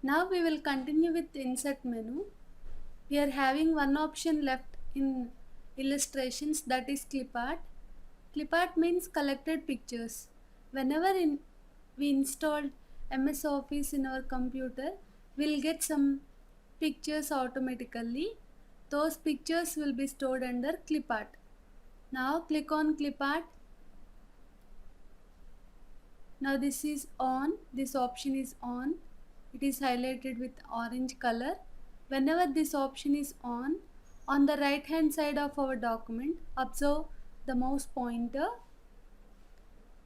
Now we will continue with the insert menu. We are having one option left in illustrations, that is clip art. Clip art means collected pictures. We installed MS Office in our computer, we'll get some pictures automatically. Those pictures will be stored under clip art. Now click on clip art. Now this is on, this option is on. It is highlighted with orange color. Whenever this option is on the right hand side of our document, observe the mouse pointer.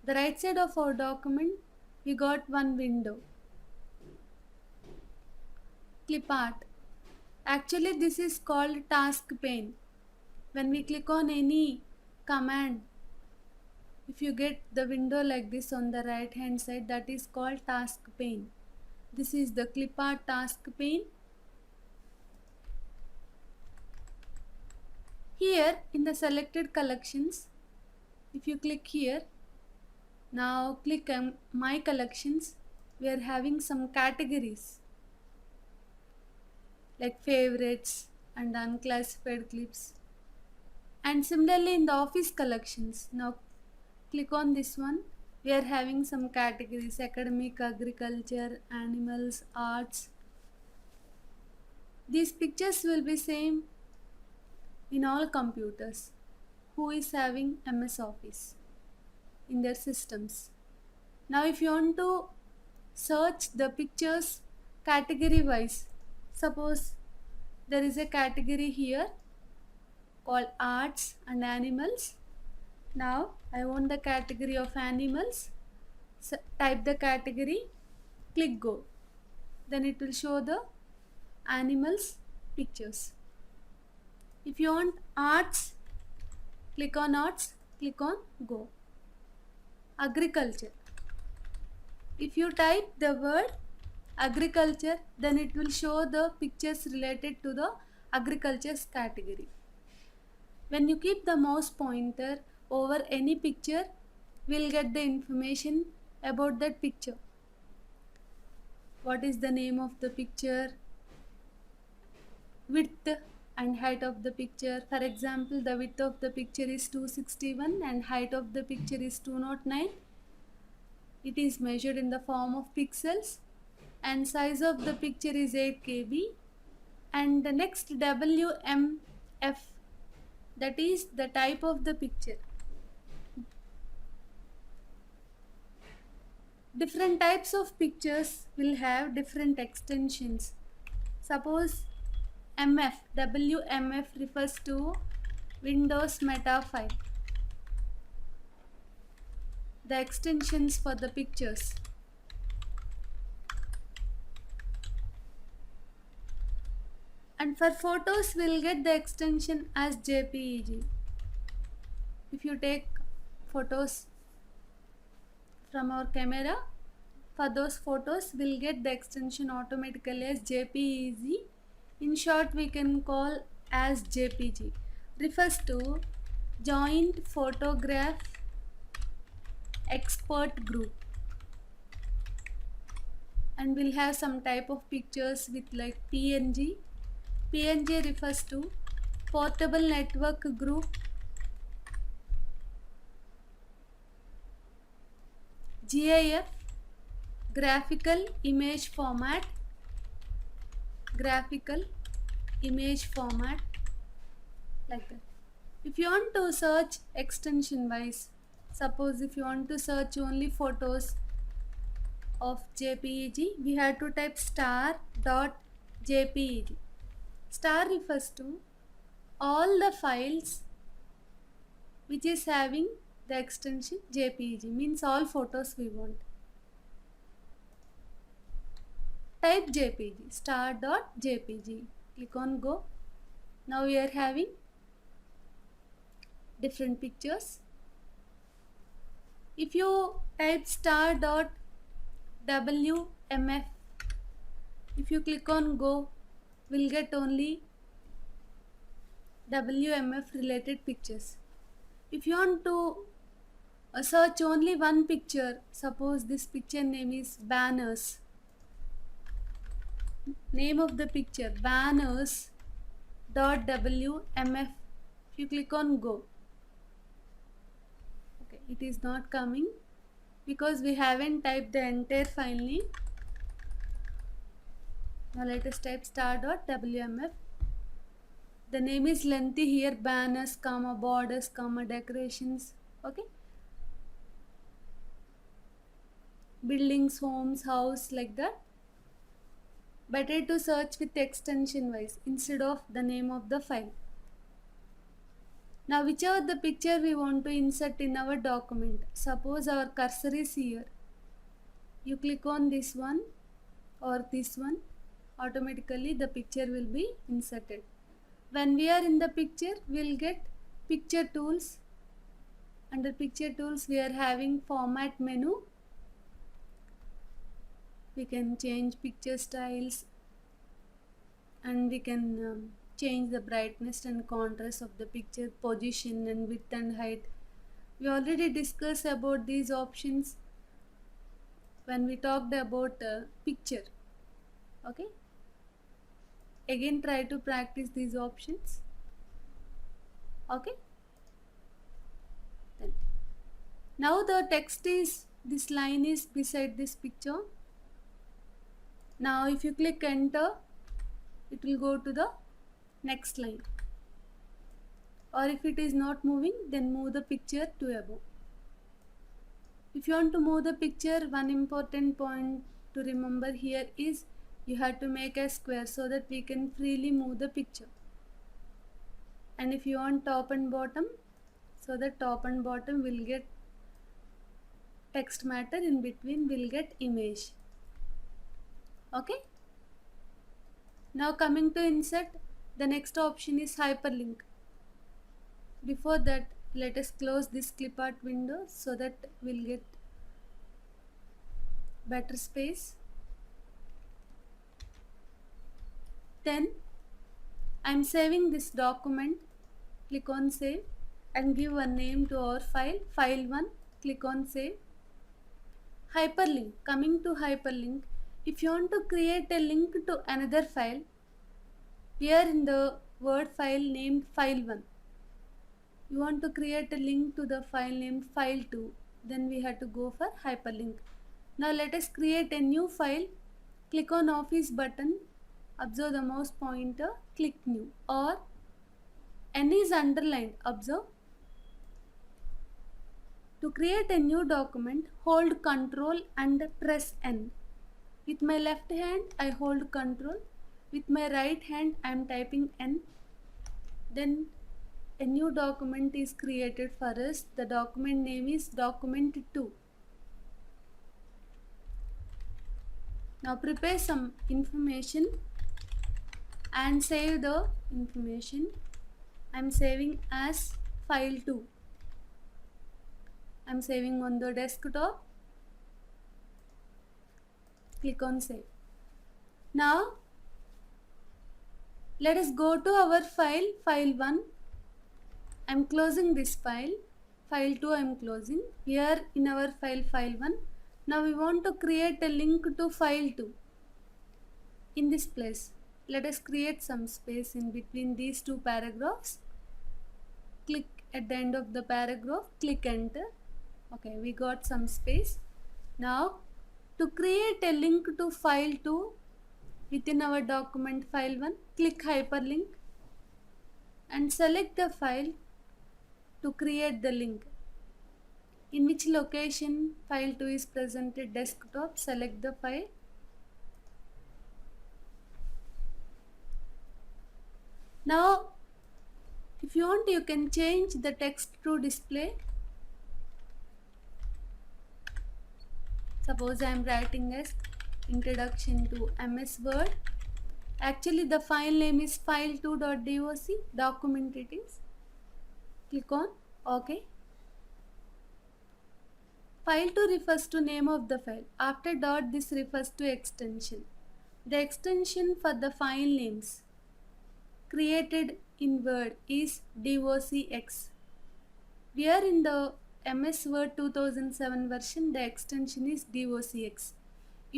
The right side of our document, we got one window. Clip art. Actually this is called task pane. When we click on any command, if you get the window like this on the right hand side, that is called task pane. This is the clip art task pane. Here in the selected collections, if you click here, now click on my collections, we are having some categories like favorites and unclassified clips. And similarly in the office collections, now click on this one, we are having some categories: academic, agriculture, animals, arts. These pictures will be same in all computers who is having MS Office in their systems. Now if you want to search the pictures category wise, suppose there is a category here called arts and animals. Now I want the category of animals. So type the category, click go. Then it will show the animals pictures. If you want arts, click on arts, click on go. Agriculture. If you type the word agriculture, then it will show the pictures related to the agriculture's category. When you keep the mouse pointer over any picture, we'll get the information about that picture. What is the name of the picture, width and height of the picture. For example, the width of the picture is 261 and height of the picture is 209. It is measured in the form of pixels and size of the picture is 8 KB. And the next WMF, that is the type of the picture. Different types of pictures will have different extensions. Suppose WMF refers to Windows Meta File. The extensions for the pictures. And for photos, we'll get the extension as JPEG. If you take photos from our camera, for those photos, we'll get the extension automatically as JPEG. In short, we can call as JPG. Refers to Joint Photograph Expert Group. And we'll have some type of pictures with like PNG. PNG refers to Portable Network Group. GIF, Graphical Image Format. Graphical Image Format, like that. If you want to search extension wise, suppose if you want to search only photos of JPEG, we have to type star.jpeg. Star refers to all the files which is having the extension JPEG, means all photos we want. Type JPG, star.jpg. Click on go. Now we are having different pictures. If you type star.wmf, if you click on go, we'll get only WMF related pictures. If you want to search only one picture, suppose this picture name is banners. name of the picture banners dot wmf. If you click on go, okay, it is not coming because we haven't typed the entire file name. Now let us type star.wmf. The name is lengthy here, banners comma borders comma decorations. Okay, buildings, homes, house, like that. Better to search with extension wise instead of the name of the file. Now whichever the picture we want to insert in our document, suppose our cursor is here, you click on this one or this one, automatically the picture will be inserted. When we are in the picture, we'll get picture tools. Under picture tools we are having format menu. We can change picture styles and we can change the brightness and contrast of the picture, position and width and height. We already discussed about these options when we talked about picture. Okay, again try to practice these options. Okay, then now the text is, this line is beside this picture. Now if you click enter, it will go to the next line, or if it is not moving, then move the picture to above. If you want to move the picture, one important point to remember here is you have to make a square so that we can freely move the picture. And if you want top and bottom, so that top and bottom will get text matter, in between will get image. Okay, now coming to insert, the next option is hyperlink. Before that, let us close this clip art window so that we'll get better space. Then I'm saving this document. Click on save and give a name to our file, file1. Click on save. Hyperlink, coming to hyperlink, if you want to create a link to another file, here in the word file named file1, you want to create a link to the file named file2, then we have to go for hyperlink. Now let us create a new file. Click on office button, observe the mouse pointer, click new, or N is underlined, observe. To create a new document, hold Ctrl and press N. With my left hand I hold Ctrl, with my right hand I am typing N. Then a new document is created for us. The document name is document2. Now prepare some information and save the information. I am saving as file2. I am saving on the desktop. Click on save. Now let us go to our file, file1. I am closing this file, file2 I am closing. Here in our file, file1, now we want to create a link to file2. In this place, let us create some space in between these two paragraphs. Click at the end of the paragraph, click enter. Okay, we got some space. Now to create a link to file2 within our document file1, click hyperlink and select the file to create the link. In which location file2 is presented, desktop, select the file. Now if you want, you can change the text to display. Suppose I am writing as introduction to MS Word. Actually the file name is file2.doc, document it is. Click on OK. File2 refers to name of the file. After dot, this refers to extension. The extension for the file names created in Word is docx. We are in the MS Word 2007 version, the extension is docx.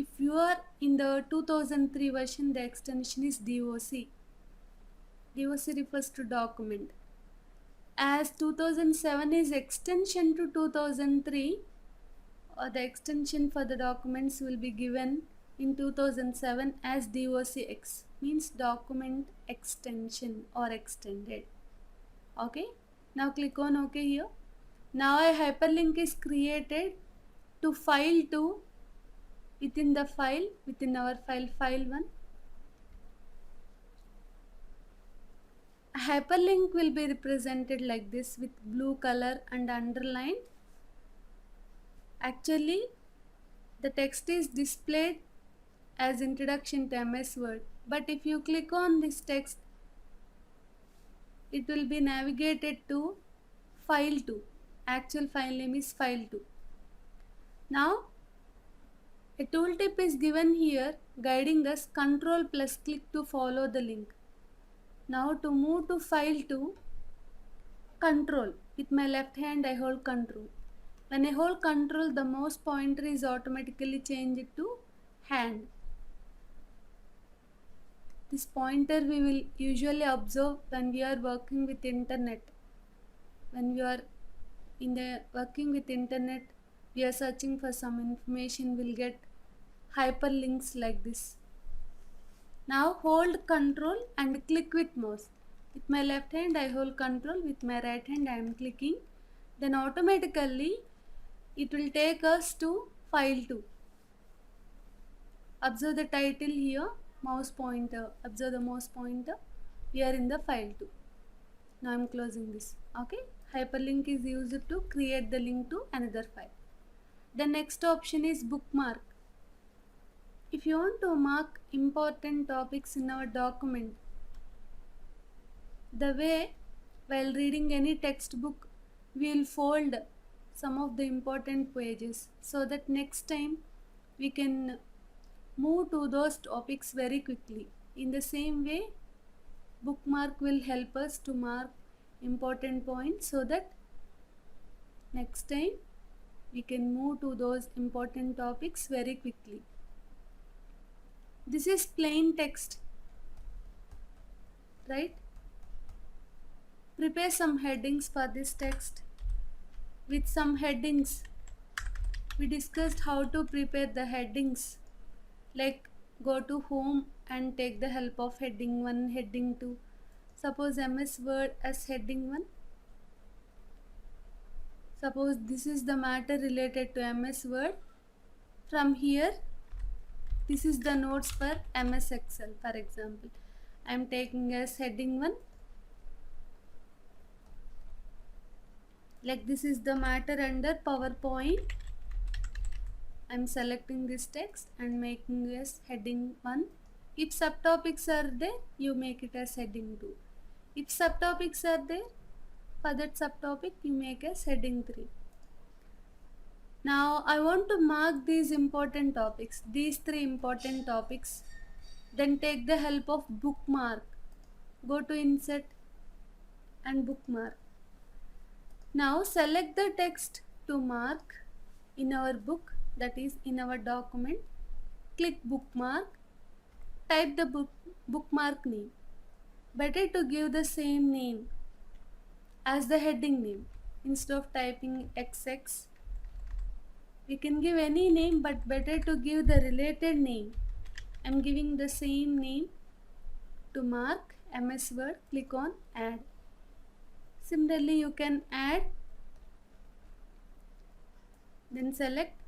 if you are in the 2003 version, the extension is DOC. DOC refers to document. As 2007 is extension to 2003, the extension for the documents will be given in 2007 as DOCX, means document extension or extended. Okay, now click on OK here. Now a hyperlink is created to file 2 within the file, within our file 1. A hyperlink will be represented like this with blue color and underline. Actually, the text is displayed as introduction to MS Word, but if you click on this text, it will be navigated to file 2. Actual file name is file 2. Now a tooltip is given here guiding us control plus click to follow the link. Now to move to file 2, control. With my left hand I hold control. When I hold control, the mouse pointer is automatically changed to hand. This pointer we will usually observe when we are working with internet. When we are working with internet, we are searching for some information, we'll get hyperlinks like this. Now hold control and click with mouse. With my left hand I hold control, with my right hand I am clicking. Then automatically it will take us to file 2. Observe the title here, mouse pointer. Observe the mouse pointer. We are in the file 2. Now I am closing this. Okay. Hyperlink is used to create the link to another file. The next option is bookmark. If you want to mark important topics in our document, the way while reading any textbook, we will fold some of the important pages so that next time we can move to those topics very quickly. In the same way, bookmark will help us to mark important points so that next time we can move to those important topics very quickly. This is plain text, right? Prepare some headings for this text. With some headings, we discussed how to prepare the headings, like go to home and take the help of heading 1, heading 2. Suppose MS Word as heading 1. Suppose this is the matter related to MS Word. From here, this is the notes for MS Excel. For example, I am taking as heading 1. Like this is the matter under PowerPoint. I am selecting this text and making as heading 1. If subtopics are there, you make it as heading 2. If subtopics are there, for that subtopic you make as heading 3. Now I want to mark these important topics, these 3 important topics. Then take the help of bookmark. Go to insert and bookmark. Now select the text to mark in our book, that is in our document. Click bookmark. Type the bookmark name. Better to give the same name as the heading name. Instead of typing XX, we can give any name, but better to give the related name. I am giving the same name to mark MS Word. Click on add. Similarly, you can add, then select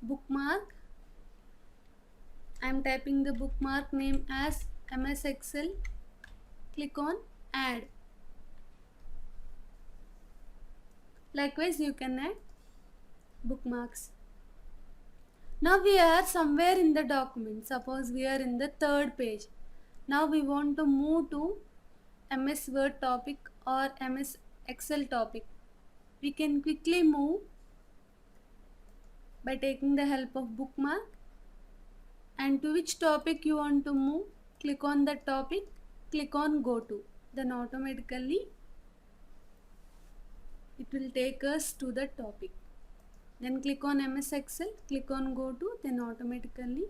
bookmark. I am typing the bookmark name as MS Excel. Click on add. Likewise, you can add bookmarks. Now we are somewhere in the document. Suppose we are in the 3rd page. Now we want to move to MS Word topic or MS Excel topic. We can quickly move by taking the help of bookmark. And to which topic you want to move, click on the topic, click on go to. Then automatically it will take us to the topic. Then click on MS Excel, click on go to, then automatically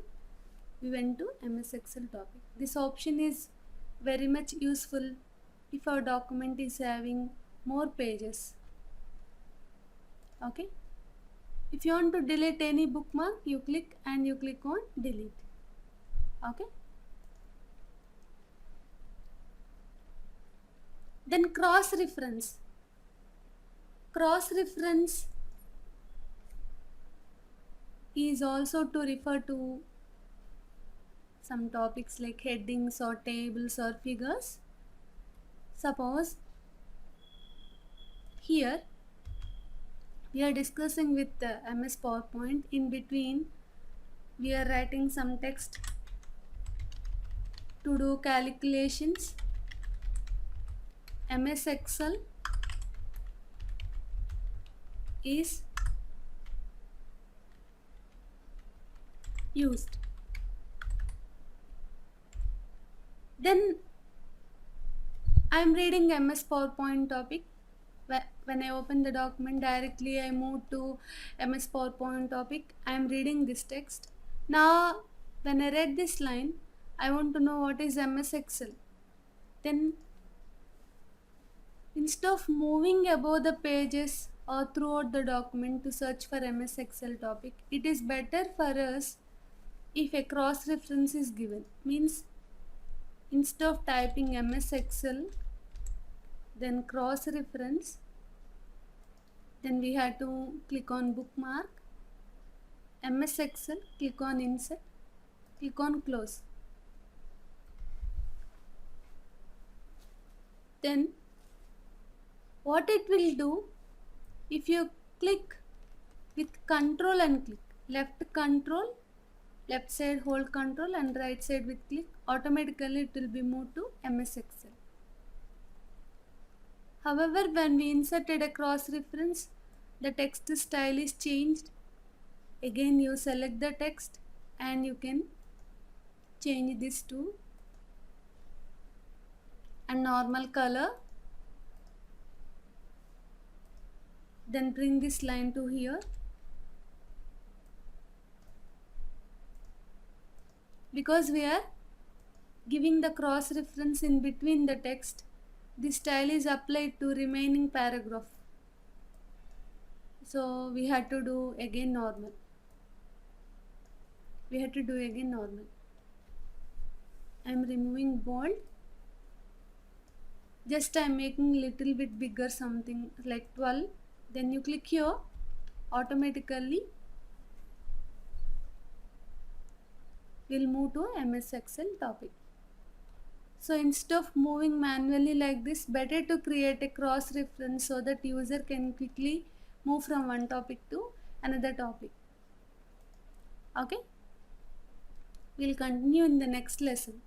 we went to MS Excel topic. This option is very much useful if our document is having more pages. Okay. If you want to delete any bookmark, you click and you click on delete. Okay. Then cross reference. Cross reference is also to refer to some topics like headings or tables or figures. Suppose here we are discussing with the MS PowerPoint. In between we are writing some text to do calculations. MS Excel is used. Then I am reading MS PowerPoint topic. When I open the document, directly I move to MS PowerPoint topic. I am reading this text. Now when I read this line, I want to know what is MS Excel. Then instead of moving above the pages or throughout the document to search for MS Excel topic, it is better for us if a cross reference is given. Means instead of typing MS Excel, then cross reference, then we have to click on bookmark, MS Excel, click on insert, click on close. Then what it will do, if you click with control and click, left control, left side hold control and right side with click, automatically it will be moved to MS Excel. However, when we inserted a cross reference, the text style is changed. Again you select the text and you can change this to a normal color. Then bring this line to here. Because we are giving the cross reference in between the text, the style is applied to remaining paragraph. So we had to do again normal. I am removing bold. Just I am making little bit bigger, something like 12. Then you click here, automatically will move to MS Excel topic. So instead of moving manually like this, better to create a cross reference so that user can quickly move from one topic to another topic. Okay, we'll continue in the next lesson.